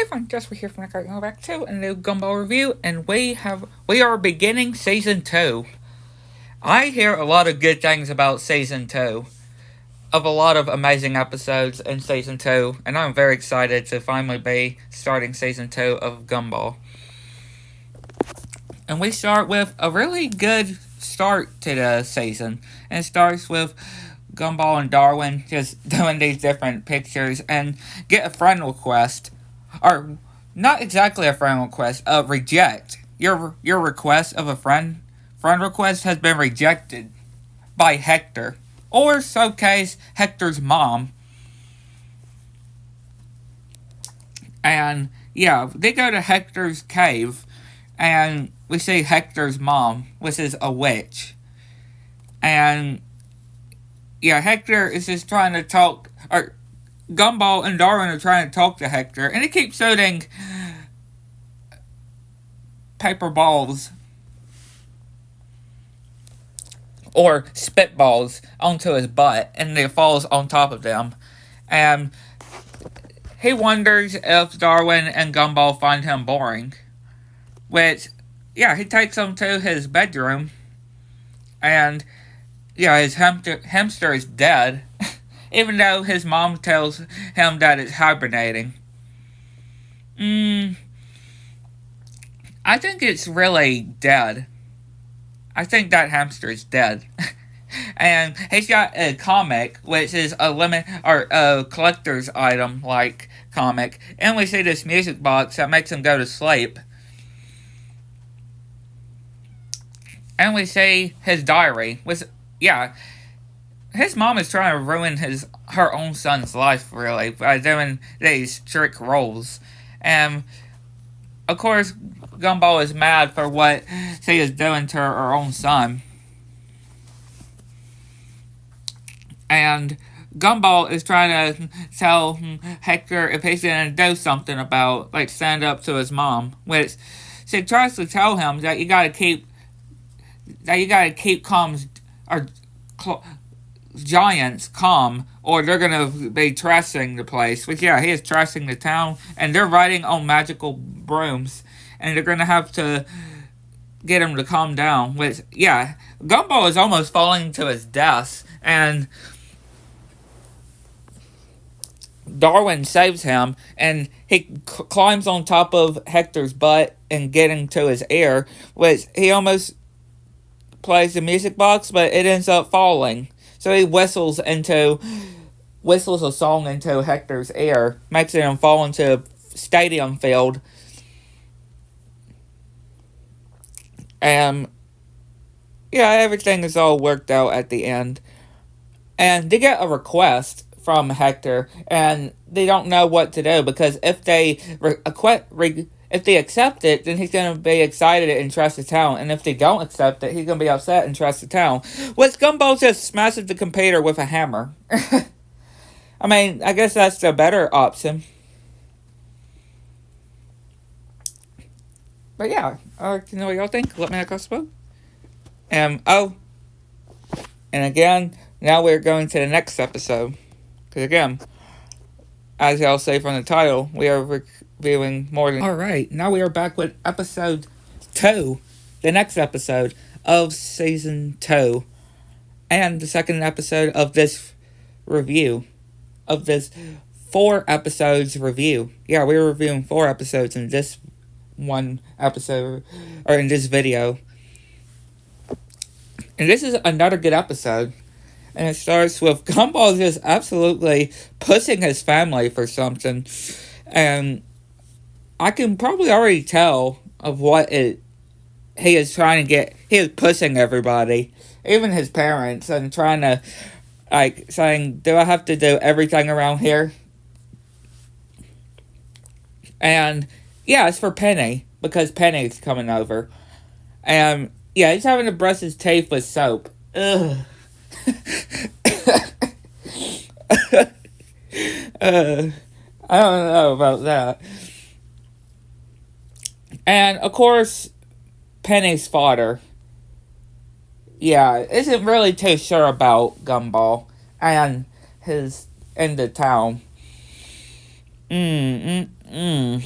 everyone, just we're here from the going back to a new Gumball review, and we are beginning season 2. I hear a lot of good things about season 2, of a lot of amazing episodes in season 2, and I'm very excited to finally be starting season 2 of Gumball. And we start with a really good start to the season, and it starts with Gumball and Darwin just doing these different pictures and get a friend request, or not exactly a friend request, a reject. Your request of a friend request has been rejected by Hector, or showcase Hector's mom. And yeah, they go to Hector's cave, and we see Hector's mom, which is a witch. And yeah, Hector is just trying to talk, or Gumball and Darwin are trying to talk to Hector, and he keeps shooting paper balls or spitballs onto his butt, and it falls on top of them. And he wonders if Darwin and Gumball find him boring. Which, yeah, he takes him to his bedroom, and yeah, his hamster is dead, even though his mom tells him that it's hibernating. I think it's really dead. I think that hamster is dead. And he's got a comic, which is a collector's item like comic, and we see this music box that makes him go to sleep. And we see his diary, which, yeah, his mom is trying to ruin her own son's life, really, by doing these trick roles. And, of course, Gumball is mad for what she is doing to her own son. And Gumball is trying to tell Hector if he's going to do something about, like, stand up to his mom. Which she tries to tell him that you gotta keep giants calm, or they're gonna be trashing the place. Which, yeah, he is trashing the town, and they're riding on magical brooms, and they're gonna have to get him to calm down. Which, yeah, Gumball is almost falling to his death, and Darwin saves him, and he climbs on top of Hector's butt and getting to his ear, which he almost plays the music box, but it ends up falling. So he whistles a song into Hector's ear, makes him fall into a stadium field. And yeah, everything is all worked out at the end. And they get a request from Hector, and they don't know what to do, because if they accept it, then he's going to be excited and trust the town. And if they don't accept it, he's going to be upset and trust the town. Which Gumball just smashes the computer with a hammer. I mean, I guess that's the better option. But yeah, you know what y'all think? Let me know across the boat. And again, now we're going to the next episode. Because again, as y'all say from the title, we are reviewing more than... Alright, now we are back with episode 2. The next episode of season 2. And the second episode of this review. Of this 4 episodes review. Yeah, we're reviewing 4 episodes in this one episode, or in this video. And this is another good episode. And it starts with Gumball just absolutely pushing his family for something. And I can probably already tell of what he is trying to get. He is pushing everybody, even his parents, and trying to, like, saying, do I have to do everything around here? And yeah, it's for Penny, because Penny's coming over. And yeah, he's having to brush his teeth with soap. Ugh. I don't know about that. And of course, Penny's father, yeah, isn't really too sure about Gumball and his in the town. And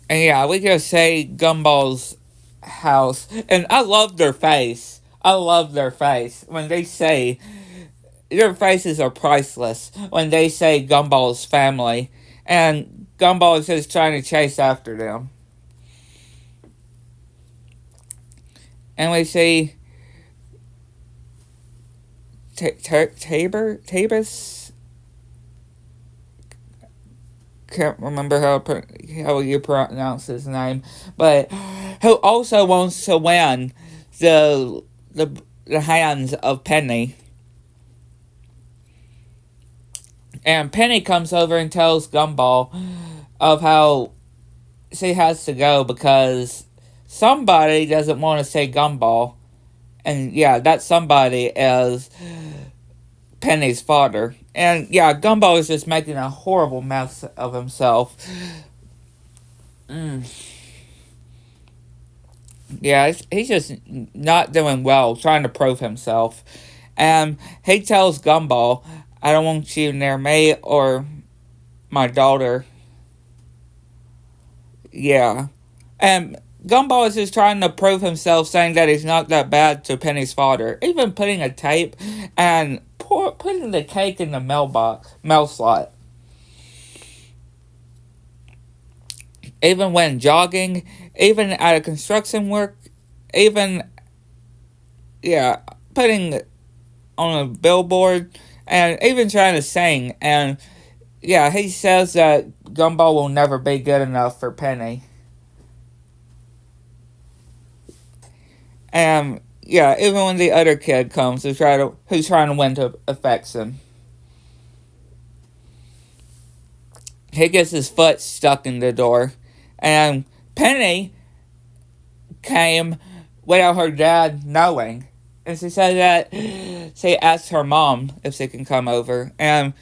yeah, we just say Gumball's house. And I love their face. I love their face. When they say, their faces are priceless. When they say Gumball's family. And Gumball is just trying to chase after them. And we see Tabus? Can't remember how you pronounce his name, but who also wants to win the hands of Penny. And Penny comes over and tells Gumball of how she has to go because somebody doesn't want to say Gumball. And yeah, that somebody is Penny's father. And yeah, Gumball is just making a horrible mess of himself. Yeah, he's just not doing well, trying to prove himself. And he tells Gumball, I don't want you near me or my daughter. Yeah. And Gumball is just trying to prove himself, saying that he's not that bad to Penny's father. Even putting a tape and putting the cake in the mail slot. Even when jogging, even at a construction work, even, yeah, putting on a billboard, and even trying to sing. And, yeah, he says that Gumball will never be good enough for Penny. And, yeah, even when the other kid comes who's trying to win to affection. He gets his foot stuck in the door. And Penny came without her dad knowing. And she said that she asked her mom if she can come over. And,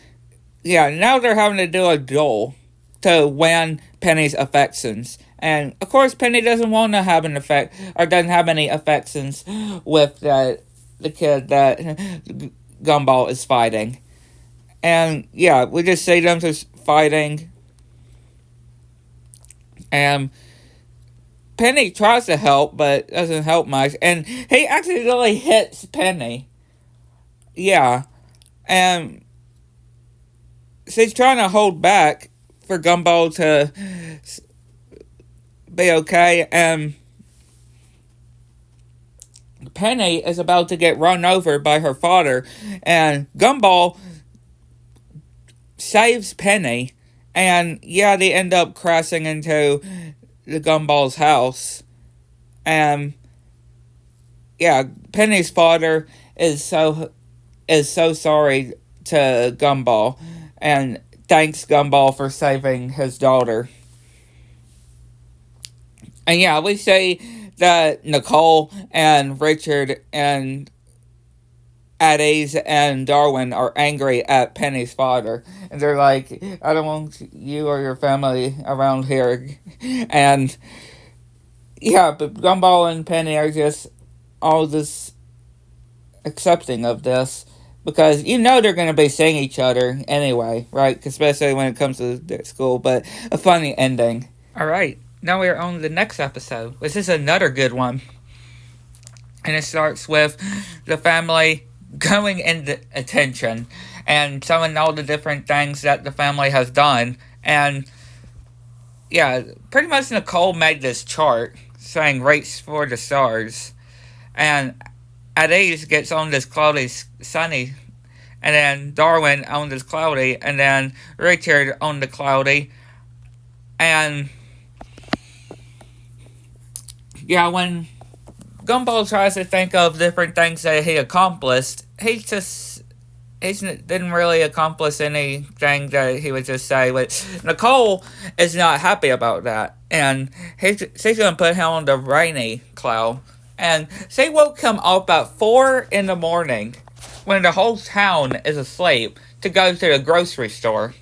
yeah, now they're having to do a duel to win Penny's affections. And, of course, Penny doesn't want to have an effect, or doesn't have any affections with the kid that Gumball is fighting. And, yeah, we just see them just fighting. And Penny tries to help, but doesn't help much. And he accidentally hits Penny. Yeah. And she's trying to hold back for Gumball to be okay. And Penny is about to get run over by her father. And Gumball saves Penny. And yeah, they end up crashing into the Gumball's house. And yeah, Penny's father is so sorry to Gumball and thanks Gumball for saving his daughter. And yeah, we say that Nicole and Richard and Addis and Darwin are angry at Penny's father. And they're like, I don't want you or your family around here. And yeah, but Gumball and Penny are just all just accepting of this. Because you know they're going to be seeing each other anyway, right? Especially when it comes to their school. But a funny ending. Alright, now we're on the next episode, which is another good one. And it starts with the family going into attention and showing all the different things that the family has done. And yeah, pretty much Nicole made this chart saying rates for the stars. And Addis gets on this cloudy, sunny, and then Darwin on this cloudy, and then Richard on the cloudy. And yeah, when Gumball tries to think of different things that he accomplished, he didn't really accomplish anything that he would just say. But Nicole is not happy about that. And she's going to put him on the rainy cloud. And she woke him up at 4 in the morning when the whole town is asleep to go to the grocery store.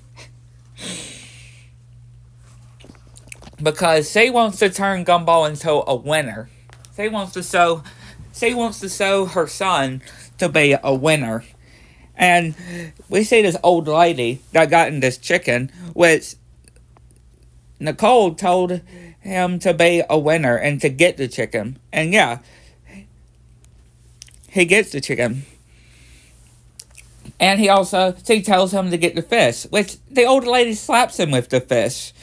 Because she wants to turn Gumball into a winner. She wants to show her son to be a winner. And we see this old lady that got in this chicken, which Nicole told him to be a winner and to get the chicken. And yeah, he gets the chicken. And she tells him to get the fish, which the old lady slaps him with the fish.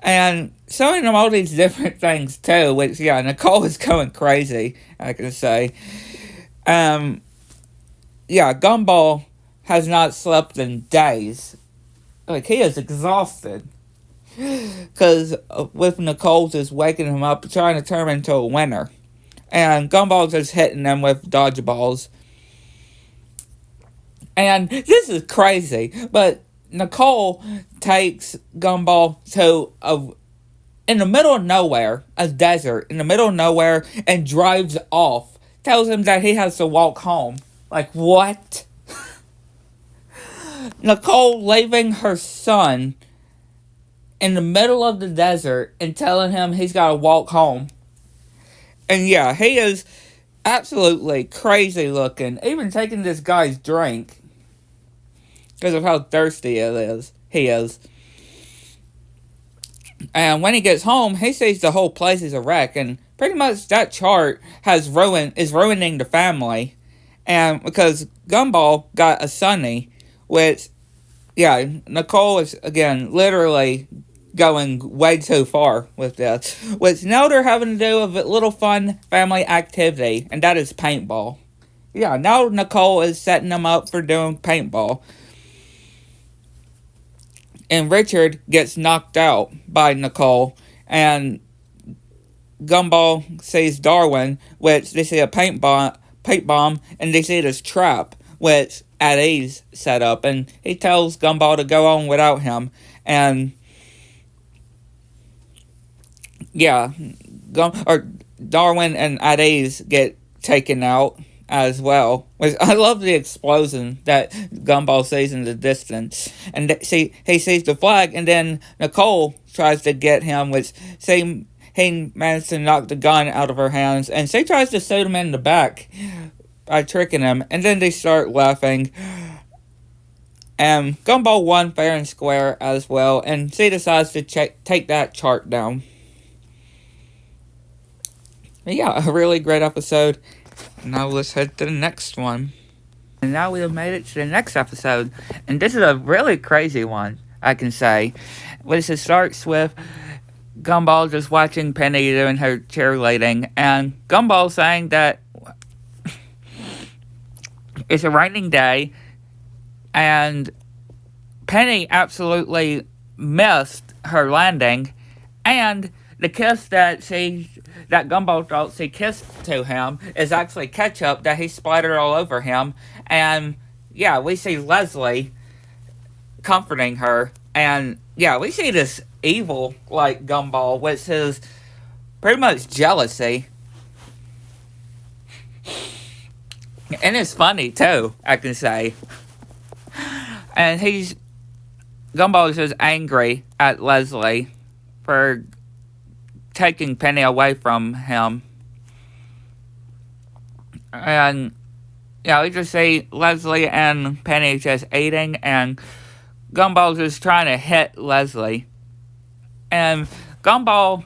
And showing him all these different things too, which, yeah, Nicole is going crazy, I can say. Yeah, Gumball has not slept in days. Like, he is exhausted. Because with Nicole just waking him up, trying to turn him into a winner. And Gumball's just hitting them with dodgeballs. And this is crazy, but Nicole takes Gumball to in the middle of nowhere, a desert, in the middle of nowhere, and drives off. Tells him that he has to walk home. Like, what? Nicole leaving her son in the middle of the desert and telling him he's got to walk home. And yeah, he is absolutely crazy looking. Even taking this guy's drink. Because of how thirsty he is. And when he gets home, he sees the whole place is a wreck. And pretty much that chart is ruining the family. And because Gumball got a Sonny, which, yeah, Nicole is, again, literally going way too far with this. Which now they're having to do a little fun family activity, and that is paintball. Yeah, now Nicole is setting them up for doing paintball. And Richard gets knocked out by Nicole, and Gumball sees Darwin, which they see a paint bomb, and they see this trap, which Eddie's set up, and he tells Gumball to go on without him, and yeah, Darwin and Eddie's get taken out as well. I love the explosion that Gumball sees in the distance. And he sees the flag, and then Nicole tries to get him, which he managed to knock the gun out of her hands, and she tries to shoot him in the back by tricking him, and then they start laughing. And Gumball won fair and square as well, and she decides to take that chart down. Yeah, a really great episode. Now let's head to the next one. And now we have made it to the next episode. And this is a really crazy one, I can say. Which it starts with Gumball just watching Penny doing her cheerleading. And Gumball saying that it's a raining day. And Penny absolutely missed her landing. And the kiss that Gumball thought she kissed to him is actually ketchup that he splattered all over him. And yeah, we see Leslie comforting her. And yeah, we see this evil, like, Gumball, which is pretty much jealousy. And it's funny, too, I can say. And Gumball is just angry at Leslie for taking Penny away from him. And, yeah, we just see Leslie and Penny just eating, and Gumball just trying to hit Leslie. And Gumball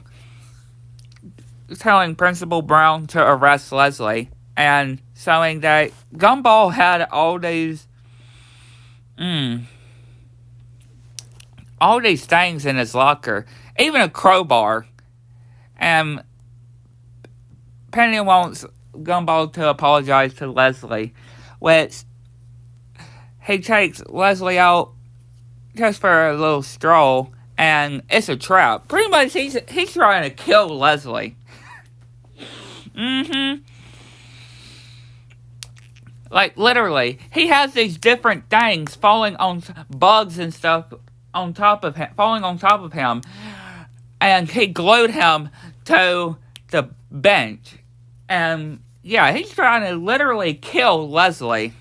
is telling Principal Brown to arrest Leslie, and showing that Gumball had all these things in his locker, even a crowbar. And Penny wants Gumball to apologize to Leslie, which he takes Leslie out just for a little stroll, and it's a trap. Pretty much, he's trying to kill Leslie. Like, literally, he has these different things falling on bugs and stuff falling on top of him, and he glued him to the bench. And yeah, he's trying to literally kill Leslie,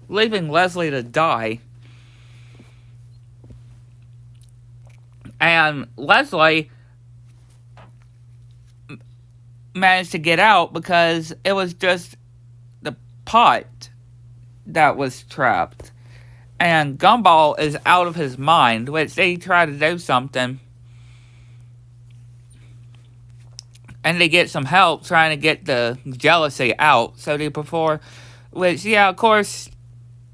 leaving Leslie to die. And Leslie managed to get out because it was just the pot that was trapped. And Gumball is out of his mind, which they try to do something. and they get some help trying to get the jealousy out. So they perform, which, yeah, of course,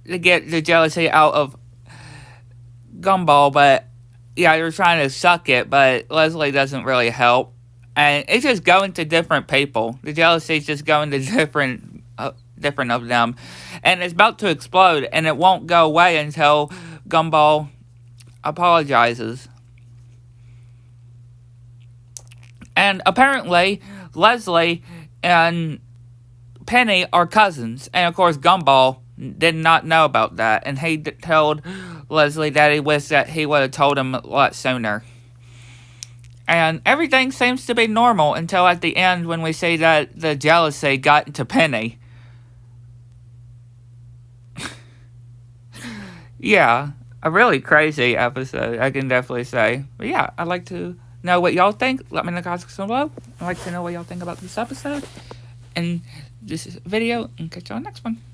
they get the jealousy out of Gumball, but yeah, they're trying to suck it, but Leslie doesn't really help. And it's just going to different people. The jealousy is just going to different of them. And it's about to explode, and it won't go away until Gumball apologizes. And apparently, Leslie and Penny are cousins. And of course, Gumball did not know about that. And he told Leslie that he wished that he would have told him a lot sooner. And everything seems to be normal until at the end when we see that the jealousy got into Penny. Yeah, a really crazy episode, I can definitely say. But yeah, I'd like to know what y'all think. Let me in the comments section below. I'd like to know what y'all think about this episode and this video, and catch y'all on the next one.